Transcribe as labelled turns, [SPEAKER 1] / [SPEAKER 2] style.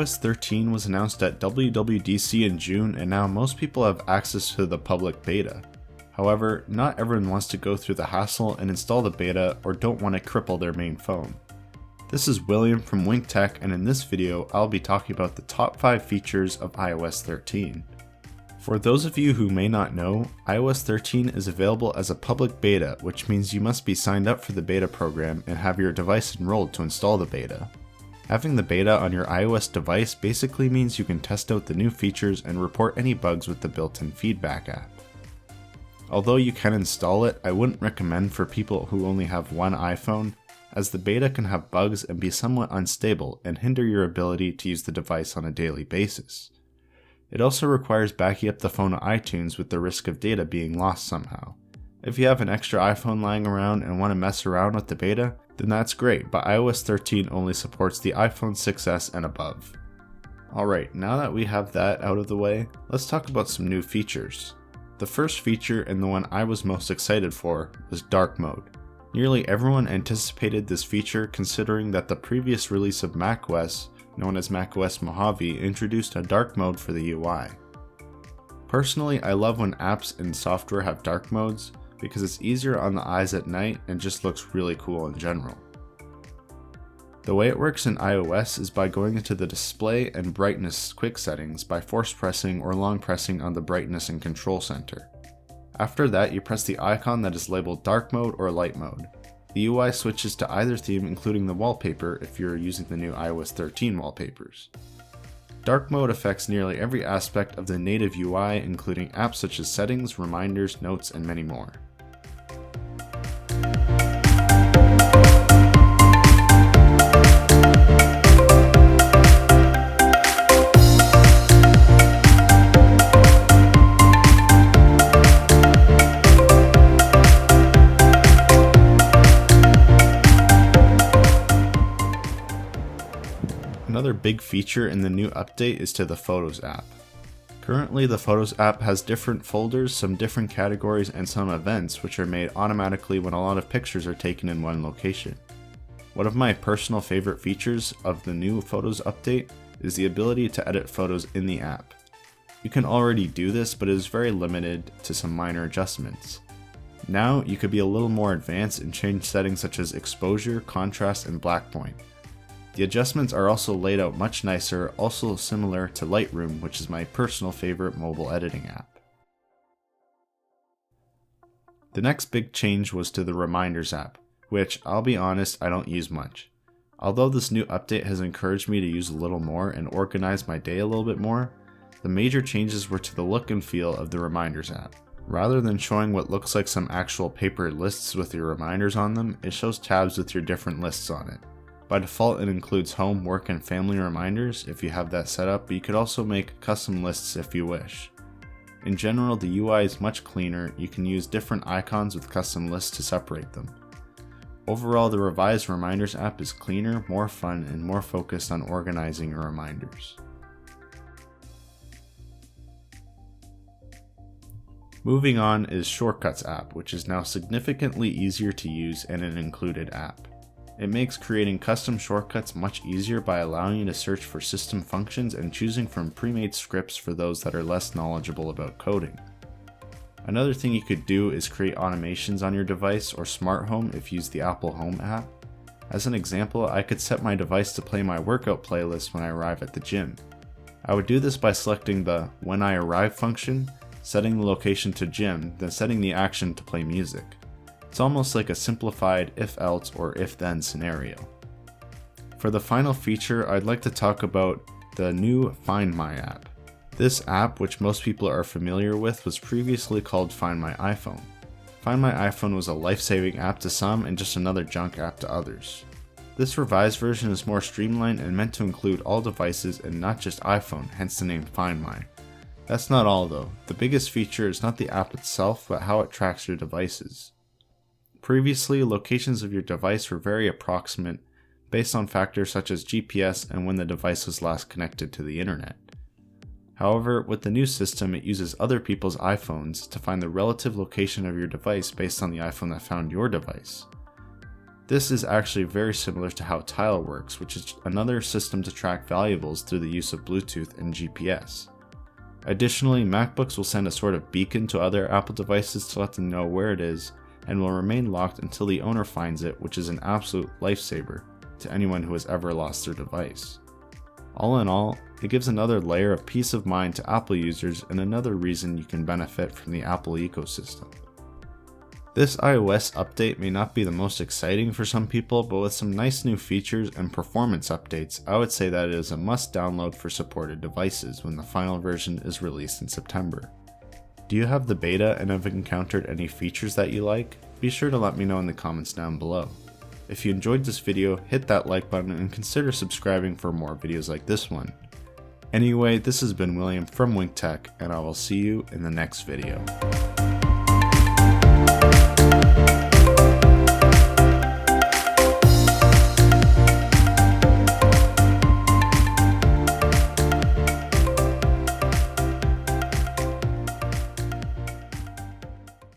[SPEAKER 1] iOS 13 was announced at WWDC in June, and now most people have access to the public beta. However, not everyone wants to go through the hassle and install the beta or don't want to cripple their main phone. This is William from Wink Tech, and in this video I'll be talking about the top 5 features of iOS 13. For those of you who may not know, iOS 13 is available as a public beta, which means you must be signed up for the beta program and have your device enrolled to install the beta. Having the beta on your iOS device basically means you can test out the new features and report any bugs with the built-in feedback app. Although you can install it, I wouldn't recommend for people who only have one iPhone, as the beta can have bugs and be somewhat unstable and hinder your ability to use the device on a daily basis. It also requires backing up the phone to iTunes with the risk of data being lost somehow. If you have an extra iPhone lying around and want to mess around with the beta, then that's great, but iOS 13 only supports the iPhone 6s and above. Alright, now that we have that out of the way, let's talk about some new features. The first feature, and the one I was most excited for, was dark mode. Nearly everyone anticipated this feature considering that the previous release of macOS, known as macOS Mojave, introduced a dark mode for the UI. Personally, I love when apps and software have dark modes because it's easier on the eyes at night and just looks really cool in general. The way it works in iOS is by going into the display and brightness quick settings by force pressing or long pressing on the brightness and control center. After that, you press the icon that is labeled dark mode or light mode. The UI switches to either theme, including the wallpaper if you're using the new iOS 13 wallpapers. Dark mode affects nearly every aspect of the native UI, including apps such as settings, reminders, notes, and many more. Another big feature in the new update is to the Photos app. Currently, the Photos app has different folders, some different categories, and some events which are made automatically when a lot of pictures are taken in one location. One of my personal favorite features of the new Photos update is the ability to edit photos in the app. You can already do this, but it is very limited to some minor adjustments. Now, you could be a little more advanced and change settings such as exposure, contrast, and black point. The adjustments are also laid out much nicer, also similar to Lightroom, which is my personal favorite mobile editing app. The next big change was to the Reminders app, which, I'll be honest, I don't use much. Although this new update has encouraged me to use a little more and organize my day a little bit more, the major changes were to the look and feel of the Reminders app. Rather than showing what looks like some actual paper lists with your reminders on them, it shows tabs with your different lists on it. By default, it includes home, work, and family reminders if you have that set up, but you could also make custom lists if you wish. In general, the UI is much cleaner. You can use different icons with custom lists to separate them. Overall, the revised Reminders app is cleaner, more fun, and more focused on organizing your reminders. Moving on is Shortcuts app, which is now significantly easier to use and an included app. It makes creating custom shortcuts much easier by allowing you to search for system functions and choosing from pre-made scripts for those that are less knowledgeable about coding. Another thing you could do is create automations on your device or smart home if you use the Apple Home app. As an example, I could set my device to play my workout playlist when I arrive at the gym. I would do this by selecting the When I Arrive function, setting the location to gym, then setting the action to play music. It's almost like a simplified if-else or if-then scenario. For the final feature, I'd like to talk about the new Find My app. This app, which most people are familiar with, was previously called Find My iPhone. Find My iPhone was a life-saving app to some and just another junk app to others. This revised version is more streamlined and meant to include all devices and not just iPhone, hence the name Find My. That's not all though. The biggest feature is not the app itself, but how it tracks your devices. Previously, locations of your device were very approximate, based on factors such as GPS and when the device was last connected to the internet. However, with the new system, it uses other people's iPhones to find the relative location of your device based on the iPhone that found your device. This is actually very similar to how Tile works, which is another system to track valuables through the use of Bluetooth and GPS. Additionally, MacBooks will send a sort of beacon to other Apple devices to let them know where it is, and will remain locked until the owner finds it, which is an absolute lifesaver to anyone who has ever lost their device. All in all, it gives another layer of peace of mind to Apple users and another reason you can benefit from the Apple ecosystem. This iOS update may not be the most exciting for some people, but with some nice new features and performance updates, I would say that it is a must download for supported devices when the final version is released in September. Do you have the beta and have encountered any features that you like? Be sure to let me know in the comments down below. If you enjoyed this video, hit that like button and consider subscribing for more videos like this one. Anyway, this has been William from WinkTech, and I will see you in the next video.